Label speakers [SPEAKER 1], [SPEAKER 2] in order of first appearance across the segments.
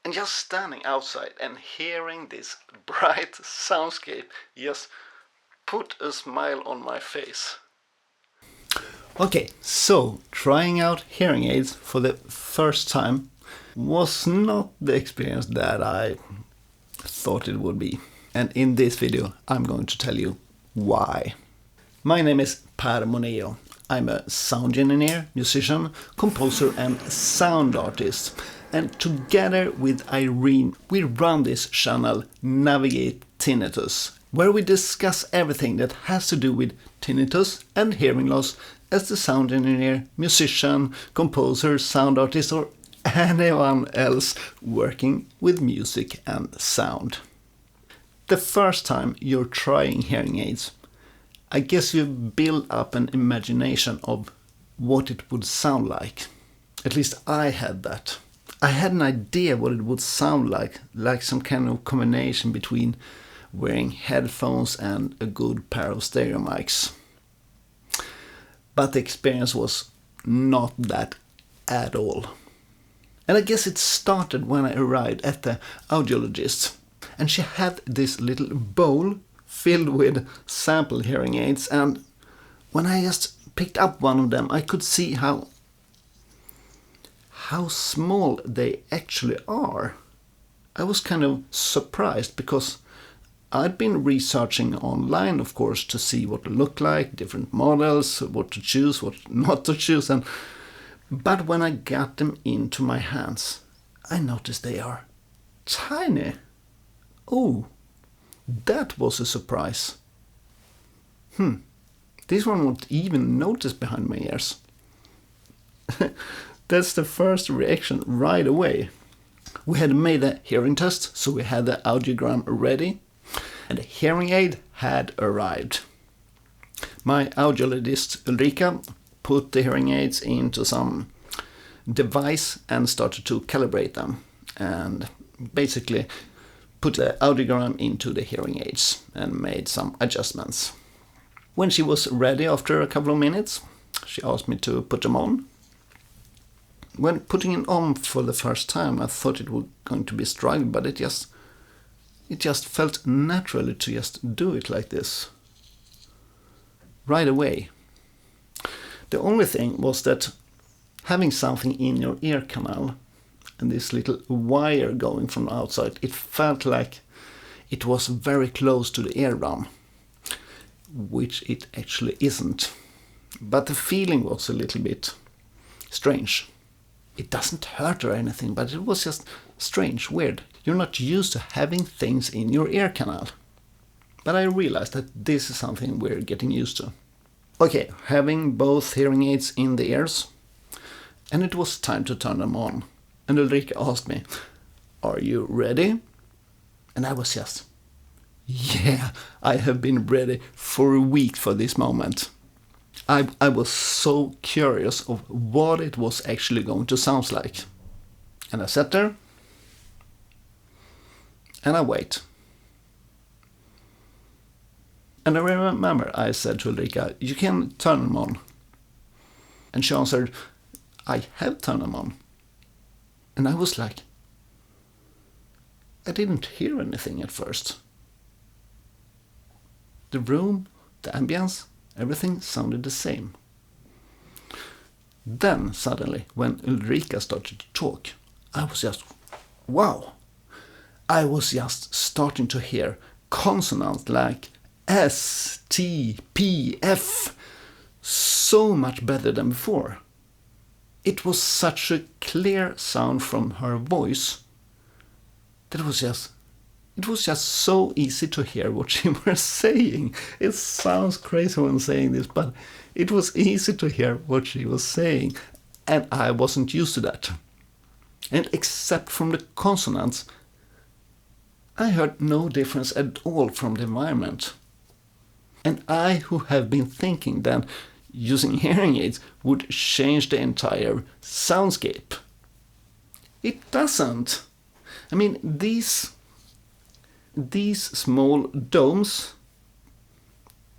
[SPEAKER 1] And just standing outside and hearing this bright soundscape just put a smile on my face. Okay, so trying out hearing aids for the first time was not the experience that I thought it would be. And in this video I'm going to tell you why. My name is Per Moneo. I'm a sound engineer, musician, composer and sound artist. And together with Irene, we run this channel Navigate Tinnitus, where we discuss everything that has to do with tinnitus and hearing loss as the sound engineer, musician, composer, sound artist or anyone else working with music and sound. The first time you're trying hearing aids, I guess you build up an imagination of what it would sound like. At least I had that. I had an idea what it would sound like some kind of combination between wearing headphones and a good pair of stereo mics. But the experience was not that at all. And I guess it started when I arrived at the audiologist. And she had this little bowl filled with sample hearing aids, and when I just picked up one of them I could see how small they actually are. I was kind of surprised because I'd been researching online, of course, to see what they look like, different models, what to choose, what not to choose, but when I got them into my hands I noticed they are tiny. Oh, that was a surprise. This one won't even notice behind my ears. That's the first reaction right away. We had made a hearing test, so we had the audiogram ready, and the hearing aid had arrived. My audiologist Ulrika put the hearing aids into some device and started to calibrate them, and basically put the audiogram into the hearing aids and made some adjustments. When she was ready after a couple of minutes, she asked me to put them on. When putting it on for the first time, I thought it was going to be a struggle, but it just felt naturally to just do it like this. Right away. The only thing was that having something in your ear canal and this little wire going from outside, it felt like it was very close to the eardrum, which it actually isn't. But the feeling was a little bit strange. It doesn't hurt or anything, but it was just strange, weird. You're not used to having things in your ear canal. But I realized that this is something we're getting used to. Okay, having both hearing aids in the ears, and it was time to turn them on. And Ulrika asked me, "Are you ready?" And I was just, yeah, I have been ready for a week for this moment. I was so curious of what it was actually going to sound like. And I sat there, and I wait. And I remember I said to Ulrika, "You can turn them on." And she answered, "I have turned them on." And I was like, I didn't hear anything at first. The room, the ambience, everything sounded the same. Then suddenly, when Ulrika started to talk, I was just, wow. I was just starting to hear consonants like S, T, P, F, so much better than before. It was such a clear sound from her voice that it was just so easy to hear what she was saying. It sounds crazy when saying this, but it was easy to hear what she was saying, and I wasn't used to that. And except from the consonants, I heard no difference at all from the environment. And I, who have been thinking that using hearing aids would change the entire soundscape, it doesn't. I mean, these small domes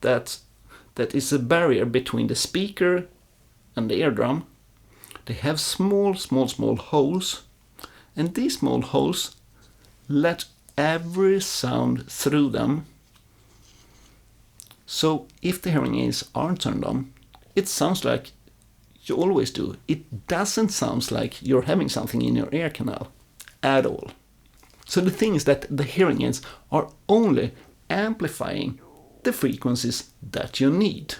[SPEAKER 1] that is a barrier between the speaker and the eardrum, they have small holes, And these small holes let every sound through them. So if the hearing aids aren't turned on, it sounds like you always do. It doesn't sound like you're having something in your ear canal at all. So the thing is that the hearing aids are only amplifying the frequencies that you need.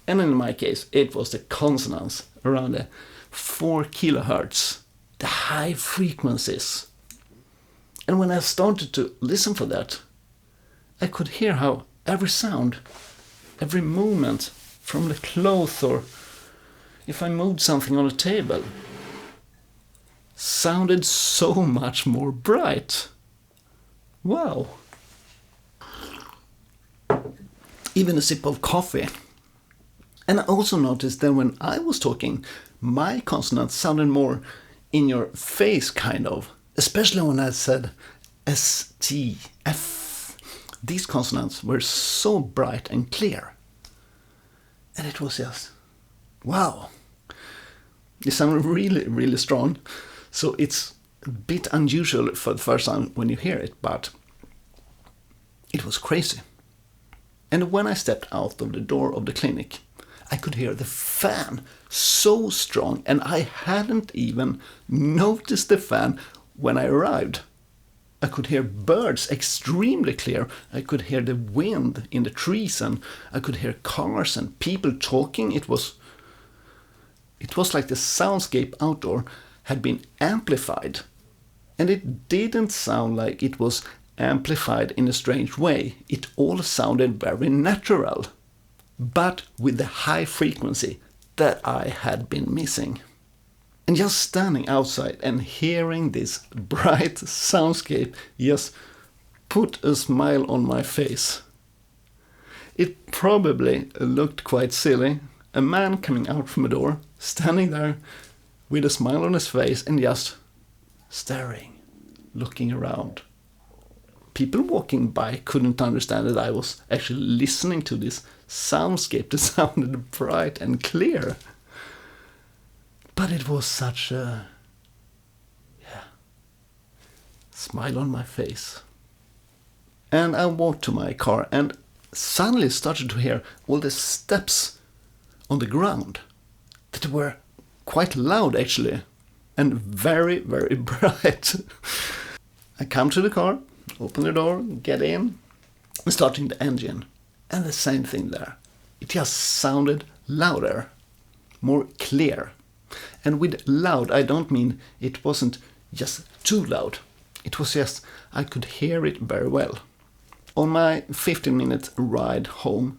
[SPEAKER 1] And in my case, it was the consonants around the 4 kilohertz, the high frequencies. And when I started to listen for that, I could hear how every sound, every movement from the cloth, or if I moved something on a table, sounded so much more bright. Wow. Even a sip of coffee. And I also noticed that when I was talking, my consonants sounded more in your face, kind of. Especially when I said S, T, F. These consonants were so bright and clear. And it was just, wow. They sounded really, really strong. So it's a bit unusual for the first time when you hear it, but it was crazy. And when I stepped out of the door of the clinic, I could hear the fan so strong, and I hadn't even noticed the fan when I arrived. I could hear birds extremely clear. I could hear the wind in the trees, and I could hear cars and people talking. It was like the soundscape outdoor had been amplified. And it didn't sound like it was amplified in a strange way. It all sounded very natural, but with the high frequency that I had been missing. And just standing outside and hearing this bright soundscape just put a smile on my face. It probably looked quite silly. A man coming out from a door, standing there with a smile on his face and just staring, looking around. People walking by couldn't understand that I was actually listening to this soundscape that sounded bright and clear. But it was such a smile on my face. And I walked to my car and suddenly started to hear all the steps on the ground that were quite loud actually, and very, very bright. I come to the car, open the door, get in, and starting the engine. And the same thing there. It just sounded louder, more clear. And with loud, I don't mean it wasn't just too loud. It was just, I could hear it very well. On my 15-minute ride home,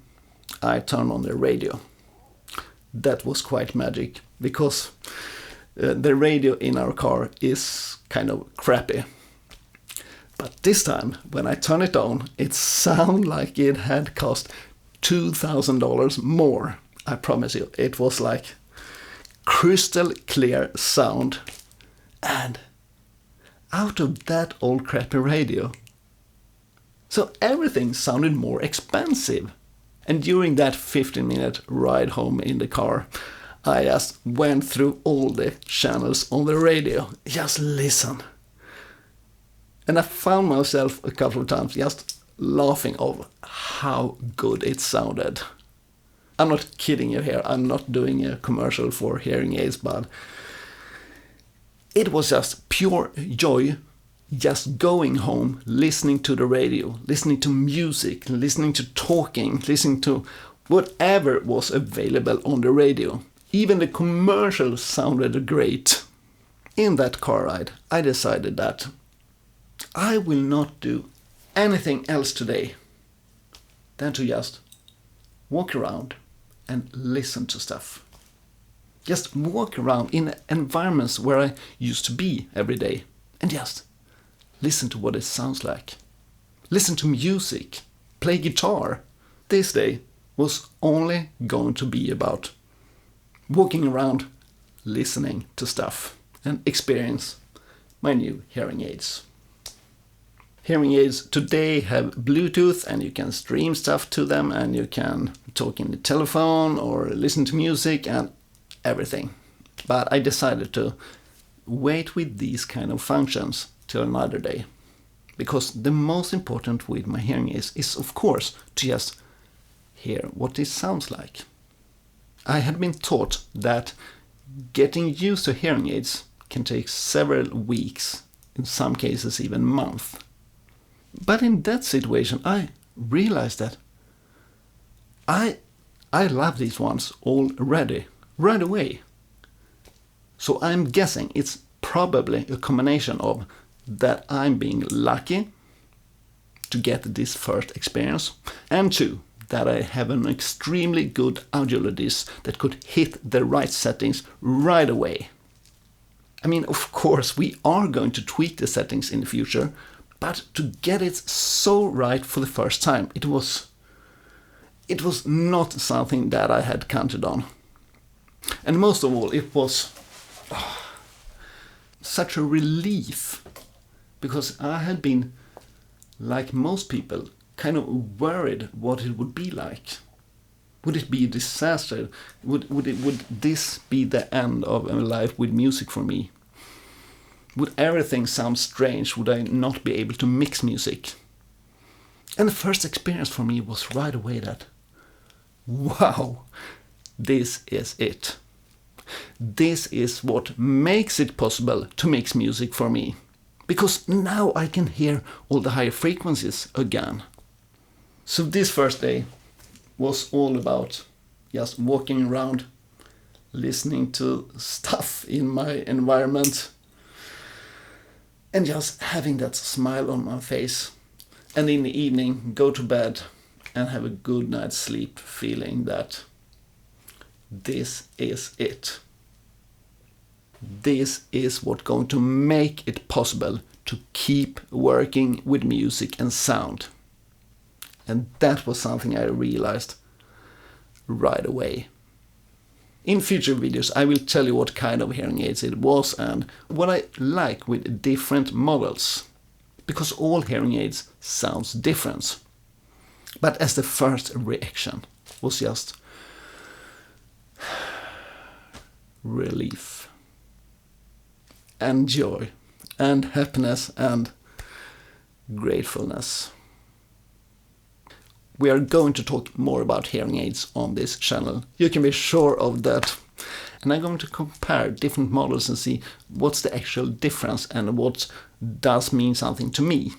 [SPEAKER 1] I turned on the radio. That was quite magic, because the radio in our car is kind of crappy. But this time, when I turned it on, it sounded like it had cost $2,000 more. I promise you, it was like crystal clear sound. And out of that old crappy radio. So everything sounded more expensive. And during that 15-minute ride home in the car, I just went through all the channels on the radio. Just listen. And I found myself a couple of times just laughing over how good it sounded. I'm not kidding you here. I'm not doing a commercial for hearing aids, but it was just pure joy just going home, listening to the radio, listening to music, listening to talking, listening to whatever was available on the radio. Even the commercials sounded great. In that car ride, I decided that I will not do anything else today than to just walk around and listen to stuff. Just walk around in environments where I used to be every day and just listen to what it sounds like. Listen to music, play guitar. This day was only going to be about walking around, listening to stuff, and experience my new hearing aids. Hearing aids today have Bluetooth, and you can stream stuff to them, and you can talk in the telephone or listen to music and everything. But I decided to wait with these kind of functions till another day. Because the most important with my hearing aids is, of course, to just hear what this sounds like. I had been taught that getting used to hearing aids can take several weeks, in some cases even months. But in that situation, I realized that I love these ones already, right away. So I'm guessing it's probably a combination of that I'm being lucky to get this first experience, and two, that I have an extremely good audiologist that could hit the right settings right away. I mean, of course, we are going to tweak the settings in the future, but to get it so right for the first time, it was not something that I had counted on. And most of all, it was such a relief, because I had been, like most people, kind of worried what it would be like. Would it be a disaster? Would this be the end of a life with music for me? Would everything sound strange? Would I not be able to mix music? And the first experience for me was right away that, wow, this is it. This is what makes it possible to mix music for me. Because now I can hear all the higher frequencies again. So this first day was all about just walking around, listening to stuff in my environment, and just having that smile on my face. And in the evening, go to bed and have a good night's sleep, feeling that this is it. This is what's going to make it possible to keep working with music and sound. And that was something I realized right away. In future videos, I will tell you what kind of hearing aids it was and what I like with different models. Because all hearing aids sounds different. But as the first reaction was just relief and joy and happiness and gratefulness. We are going to talk more about hearing aids on this channel. You can be sure of that. And I'm going to compare different models and see what's the actual difference and what does mean something to me.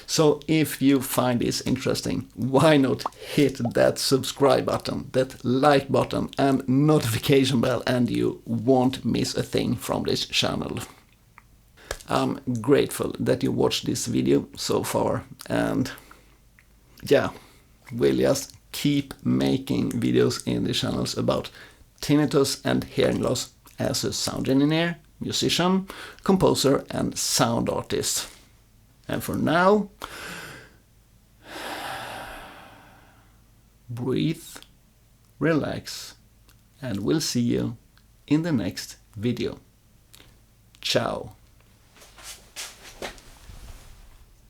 [SPEAKER 1] So if you find this interesting, why not hit that subscribe button, that like button and notification bell, and you won't miss a thing from this channel. I'm grateful that you watched this video so far, and yeah, we'll just keep making videos in the channels about tinnitus and hearing loss as a sound engineer, musician, composer and sound artist. And for now, breathe, relax, and we'll see you in the next video. Ciao.